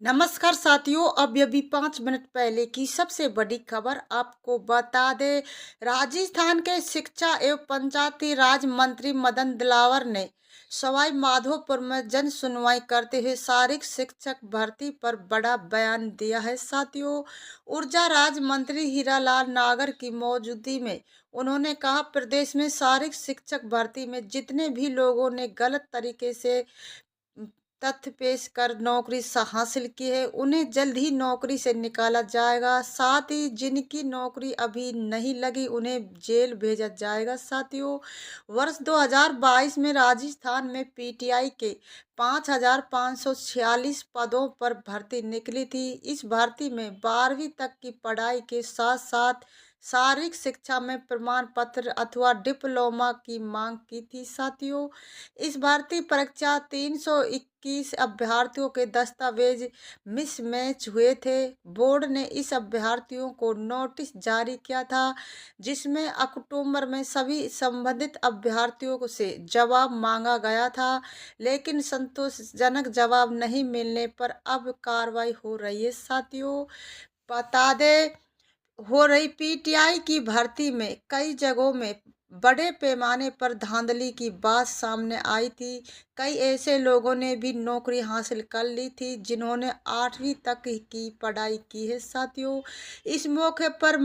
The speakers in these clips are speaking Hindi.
नमस्कार साथियों। अब अभी 5 मिनट पहले की सबसे बड़ी खबर आपको बता दें। राजस्थान के शिक्षा एवं पंचायती राज मंत्री मदन दिलावर ने सवाई माधोपुर में जन सुनवाई करते हुए शारीरिक शिक्षक भर्ती पर बड़ा बयान दिया है। साथियों, ऊर्जा राज्य मंत्री हीरालाल नागर की मौजूदगी में उन्होंने कहा, प्रदेश में शारीरिक शिक्षक भर्ती में जितने भी लोगों ने गलत तरीके से तथ्य पेश कर नौकरी हासिल की है, उन्हें जल्द ही नौकरी से निकाला जाएगा। साथ ही जिनकी नौकरी अभी नहीं लगी, उन्हें जेल भेजा जाएगा। साथियों, वर्ष 2022 में राजस्थान में पीटीआई के 5,546 पदों पर भर्ती निकली थी। इस भर्ती में 12वीं तक की पढ़ाई के साथ साथ शारीरिक शिक्षा में प्रमाण पत्र अथवा डिप्लोमा की मांग की थी। साथियों, इस भर्ती परीक्षा 321 अभ्यर्थियों के दस्तावेज मिसमैच हुए थे। बोर्ड ने इस अभ्यर्थियों को नोटिस जारी किया था, जिसमें अक्टूबर में सभी संबंधित अभ्यर्थियों से जवाब मांगा गया था, लेकिन संतोषजनक जवाब नहीं मिलने पर अब कार्रवाई हो रही है। साथियों, बता दें, हो रही पीटीआई की भर्ती में कई जगहों में बड़े पैमाने पर धांधली की बात सामने आई थी। कई ऐसे लोगों ने भी नौकरी हासिल कर ली थी जिन्होंने 8वीं तक की पढ़ाई की है। साथियों, इस मौके पर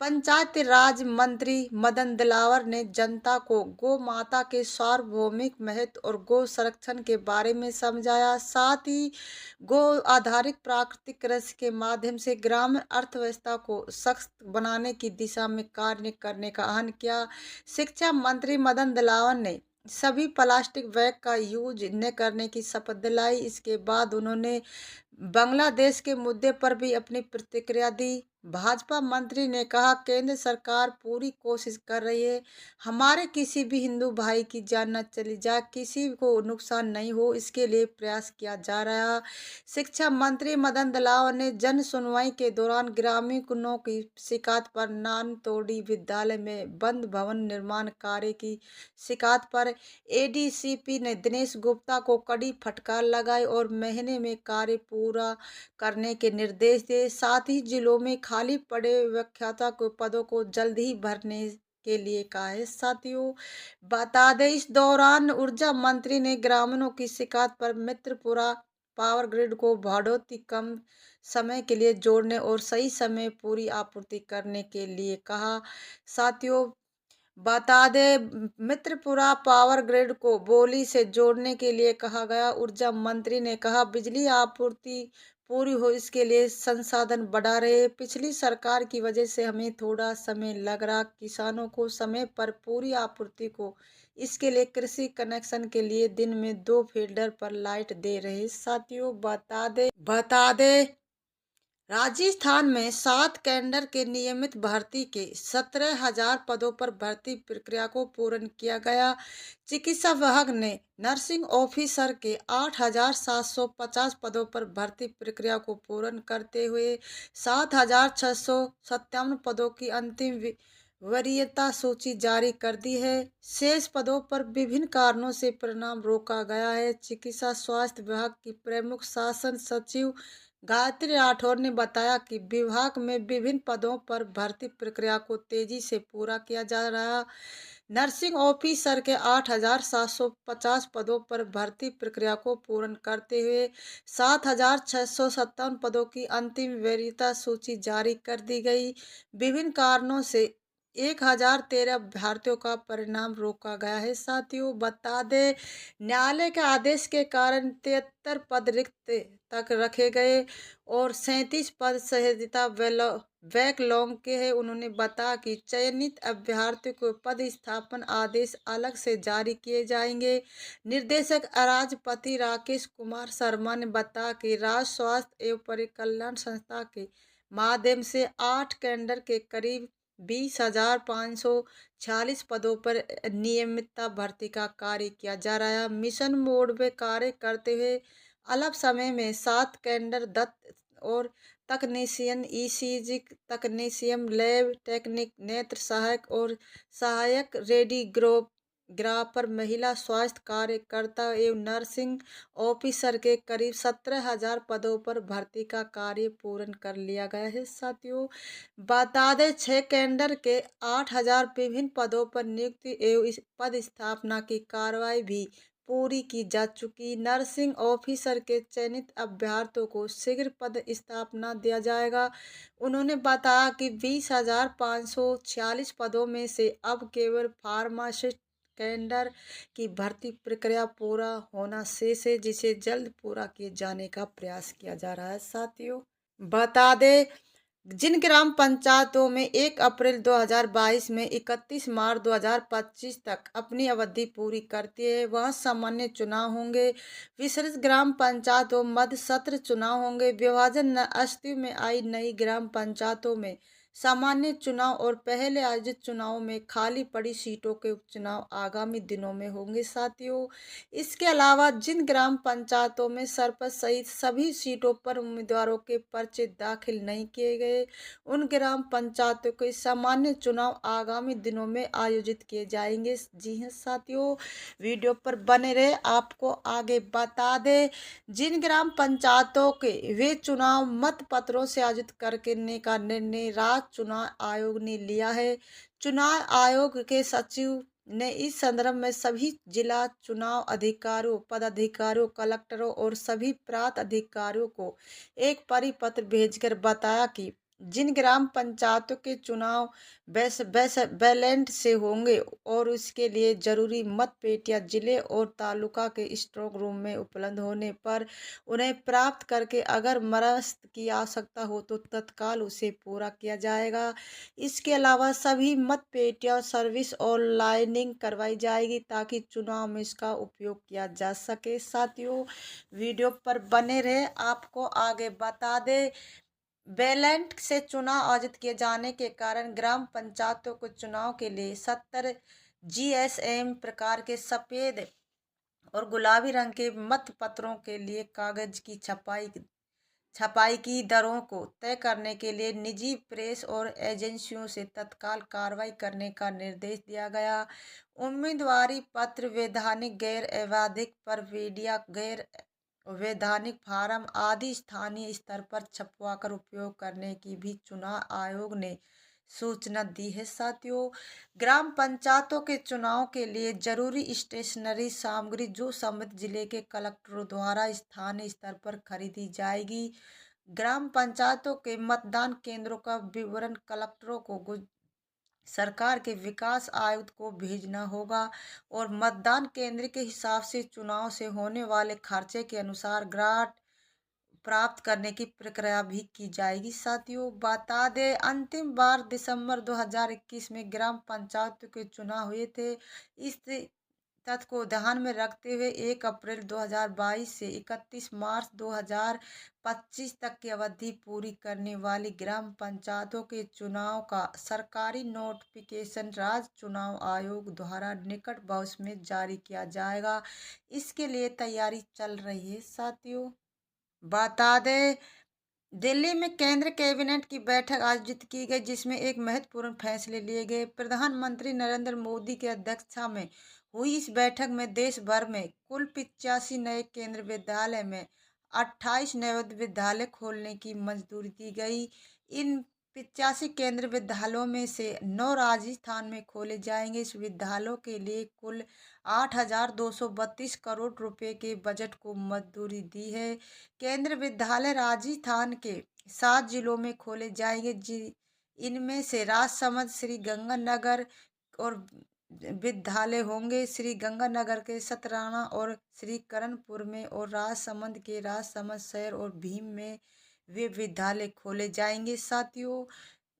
पंचायत राज मंत्री मदन दिलावर ने जनता को गौ माता के सार्वभौमिक महत्व और गौ संरक्षण के बारे में समझाया। साथ ही गो आधारित प्राकृतिक कृषि के माध्यम से ग्रामीण अर्थव्यवस्था को सशक्त बनाने की दिशा में कार्य करने का आह्वान किया। शिक्षा मंत्री मदन दिलावर ने सभी प्लास्टिक बैग का यूज न करने की शपथ दिलाई। इसके बाद उन्होंने बांग्लादेश के मुद्दे पर भी अपनी प्रतिक्रिया दी। भाजपा मंत्री ने कहा, केंद्र सरकार पूरी कोशिश कर रही है, हमारे किसी भी हिंदू भाई की जान न चली जाए, किसी को नुकसान नहीं हो, इसके लिए प्रयास किया जा रहा। शिक्षा मंत्री मदन दिलावर ने जन सुनवाई के दौरान ग्रामीणों की शिकायत पर नानतोड़ी विद्यालय में बंद भवन निर्माण कार्य की शिकायत पर एडीसीपी ने दिनेश गुप्ता को कड़ी फटकार लगाई और महीने में कार्य पूरा करने के निर्देश दिए। साथ ही जिलों में खाली पड़े व्याख्याता को पदों को जल्द ही भरने के लिए कहा है। साथियों, बता दें, इस दौरान ऊर्जा मंत्री ने ग्रामीणों की शिकायत पर मित्रपुरा पावर ग्रिड को बढ़ोतरी कम समय के लिए जोड़ने और सही समय पूरी आपूर्ति करने के लिए कहा। साथियों, बता दें, मित्रपुरा पावर ग्रिड को बोली से जोड़ने के लिए कहा गया। ऊर्जा मंत्री ने कहा, बिजली आपूर्ति पूरी हो इसके लिए संसाधन बढ़ा रहे। पिछली सरकार की वजह से हमें थोड़ा समय लग रहा, किसानों को समय पर पूरी आपूर्ति को इसके लिए कृषि कनेक्शन के लिए दिन में 2 फीडर पर लाइट दे रहे। साथियों, बता दे राजस्थान में 7 कैडर के नियमित भर्ती के 17,000 पदों पर भर्ती प्रक्रिया को पूर्ण किया गया। चिकित्सा विभाग ने नर्सिंग ऑफिसर के 8,750 पदों पर भर्ती प्रक्रिया को पूर्ण करते हुए 7,657 पदों की अंतिम वरीयता सूची जारी कर दी है। शेष पदों पर विभिन्न कारणों से परिणाम रोका गया है। चिकित्सा स्वास्थ्य विभाग की प्रमुख शासन सचिव गायत्री राठौर ने बताया कि विभाग में विभिन्न पदों पर भर्ती प्रक्रिया को तेजी से पूरा किया जा रहा। नर्सिंग ऑफिसर के 8,750 पदों पर भर्ती प्रक्रिया को पूर्ण करते हुए 7,657 पदों की अंतिम वरीयता सूची जारी कर दी गई। विभिन्न कारणों से 1,013 अभ्यर्थियों का परिणाम रोका गया है। साथियों, बता दें, न्यायालय के आदेश के कारण 73 पद रिक्त तक रखे गए और 37 पद सहिता बैकलॉग के हैं। उन्होंने बताया कि चयनित अभ्यर्थियों को पद स्थापन आदेश अलग से जारी किए जाएंगे। निर्देशक अराजपति राकेश कुमार शर्मा ने बताया कि राज्य स्वास्थ्य एवं परिकल्याण संस्था के माध्यम से 8 कैडर के करीब 20,546 पदों पर नियमितता भर्ती का कार्य किया जा रहा है। मिशन मोड में कार्य करते हुए अल्प समय में 7 कैडर दत्त और तकनीशियन, ईसीजी तकनीशियन, लैब टेक्निक, नेत्र सहायक और सहायक रेडियोग्राफ ग्राह पर महिला स्वास्थ्य कार्यकर्ता एवं नर्सिंग ऑफिसर के करीब 17,000 पदों पर भर्ती का कार्य पूर्ण कर लिया गया है। साथियों, बता दें 6 कैडर के 8,000 विभिन्न पदों पर नियुक्ति एवं इस पद स्थापना की कार्रवाई भी पूरी की जा चुकी। नर्सिंग ऑफिसर के चयनित अभ्यर्थियों को शीघ्र पद स्थापना दिया जाएगा। उन्होंने बताया कि 20,546 पदों में से अब केवल फार्मासिस्ट कैडर की भर्ती प्रक्रिया पूरा होना शेष है, जिसे जल्द पूरा किए जाने का प्रयास किया जा रहा है। साथियों, बता दें जिन ग्राम पंचायतों में 1 अप्रैल 2022 में 31 मार्च 2025 तक अपनी अवधि पूरी करती है, वहाँ सामान्य चुनाव होंगे। विशेष ग्राम पंचायतों मध्य सत्र चुनाव होंगे। विभाजन अस्तित्व में आई नई ग्राम पंचायतों में सामान्य चुनाव और पहले आयोजित चुनाव में खाली पड़ी सीटों के उपचुनाव आगामी दिनों में होंगे। साथियों, इसके अलावा जिन ग्राम पंचायतों में सरपंच सहित सभी सीटों पर उम्मीदवारों के पर्चे दाखिल नहीं किए गए, उन ग्राम पंचायतों के सामान्य चुनाव आगामी दिनों में आयोजित किए जाएंगे। जी हाँ साथियों, वीडियो पर बने रहे। आपको आगे बता दें जिन ग्राम पंचायतों के वे चुनाव मत पत्रों से आयोजित करने का निर्णय राज्य चुनाव आयोग ने लिया है। चुनाव आयोग के सचिव ने इस संदर्भ में सभी जिला चुनाव अधिकारियों, पदाधिकारियों, कलेक्टरों और सभी प्रांत अधिकारियों को एक परिपत्र भेजकर बताया कि जिन ग्राम पंचायतों के चुनाव बैलेंट से होंगे और उसके लिए जरूरी मत पेटियां जिले और तालुका के स्ट्रांग रूम में उपलब्ध होने पर उन्हें प्राप्त करके अगर मरम्मत की आवश्यकता हो तो तत्काल उसे पूरा किया जाएगा। इसके अलावा सभी मत पेटियां सर्विस ऑनलाइनिंग करवाई जाएगी ताकि चुनाव में इसका उपयोग किया जा सके। साथियों, वीडियो पर बने रहे। आपको आगे बता दें बैलेंट से चुनाव आयोजित किए जाने के कारण ग्राम पंचायतों को चुनाव के लिए 70 जीएसएम प्रकार के सफेद और गुलाबी रंग के मत पत्रों के लिए कागज की छपाई की दरों को तय करने के लिए निजी प्रेस और एजेंसियों से तत्काल कार्रवाई करने का निर्देश दिया गया। उम्मीदवारी पत्र, वैधानिक गैर अवैधिक पर मीडिया गैर वैधानिक फार्म आदि स्थानीय स्तर पर छपवाकर उपयोग करने की भी चुनाव आयोग ने सूचना दी है। साथियों, ग्राम पंचायतों के चुनाव के लिए जरूरी स्टेशनरी सामग्री जो संबंधित जिले के कलेक्टरों द्वारा स्थानीय स्तर पर खरीदी जाएगी। ग्राम पंचायतों के मतदान केंद्रों का विवरण कलेक्टरों को सरकार के विकास आयुक्त को भेजना होगा और मतदान केंद्र के हिसाब से चुनाव से होने वाले खर्चे के अनुसार ग्रांट प्राप्त करने की प्रक्रिया भी की जाएगी। साथियों, बता दें अंतिम बार दिसंबर 2021 में ग्राम पंचायत के चुनाव हुए थे। इस तथ्य को ध्यान में रखते हुए 1 अप्रैल 2022 से 31 मार्च 2025 तक की अवधि पूरी करने वाली ग्राम पंचायतों के चुनाव का सरकारी नोटिफिकेशन राज्य चुनाव आयोग द्वारा निकट भविष्य में जारी किया जाएगा। इसके लिए तैयारी चल रही है। साथियों, बता दें दिल्ली में केंद्र कैबिनेट की बैठक आयोजित की गई जिसमें एक महत्वपूर्ण फैसले लिए गए। प्रधानमंत्री नरेंद्र मोदी की अध्यक्षता में हुई इस बैठक में देश भर में कुल 85 नए केंद्रीय विद्यालय में 28 नए विद्यालय खोलने की मंजूरी दी गई। इन 85 केंद्रीय विद्यालयों में से 9 राजस्थान में खोले जाएंगे। इस विद्यालयों के लिए कुल 8,232 करोड़ रुपए के बजट को मंजूरी दी है। केंद्रीय विद्यालय राजस्थान के 7 जिलों में खोले जाएंगे। इनमें से राजसमंद, श्री गंगानगर और विद्यालय होंगे श्री गंगानगर के सतराना और श्री करणपुर में, और राजसमंद के राजसमंद शहर और भीम में वे विद्यालय खोले जाएंगे। साथियों,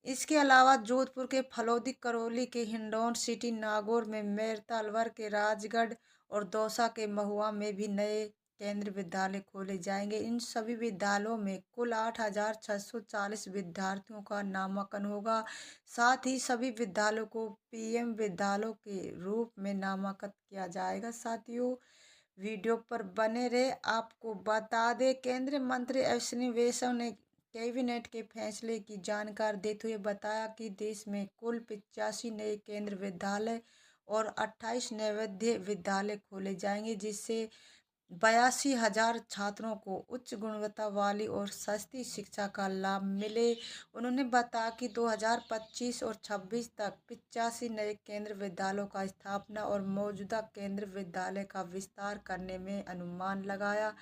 इसके अलावा जोधपुर के फलौदी, करौली के हिंडौन सिटी, नागौर में मेरता, अलवर के राजगढ़ और दौसा के महुआ में भी नए केंद्रीय विद्यालय खोले जाएंगे। इन सभी विद्यालयों में कुल 8,640 विद्यार्थियों का नामांकन होगा। साथ ही सभी विद्यालयों को पीएम विद्यालयों के रूप में नामांकित किया जाएगा। साथियों, वीडियो पर बने रहे। आपको बता दें केंद्रीय मंत्री अश्विनी वैष्णव ने कैबिनेट के फैसले की जानकारी देते हुए बताया कि देश में कुल 85 नए केंद्रीय विद्यालय और 28 नवोदय विद्यालय खोले जाएंगे, जिससे 82,000 छात्रों को उच्च गुणवत्ता वाली और सस्ती शिक्षा का लाभ मिले। उन्होंने बताया कि 2025 और 26 तक 85 नए केंद्र विद्यालयों का स्थापना और मौजूदा केंद्र विद्यालय का विस्तार करने में अनुमान लगाया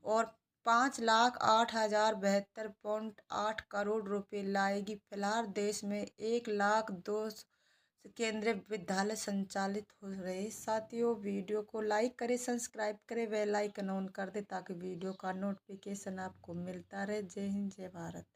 और 5,08,072.8 करोड़ लाएगी। फिलहाल देश में 1,02,000 केंद्रीय विद्यालय संचालित हो रहे। साथियों, वीडियो को लाइक करें, सब्सक्राइब करें, बेल आइकन ऑन कर दें ताकि वीडियो का नोटिफिकेशन आपको मिलता रहे। जय हिंद, जय भारत।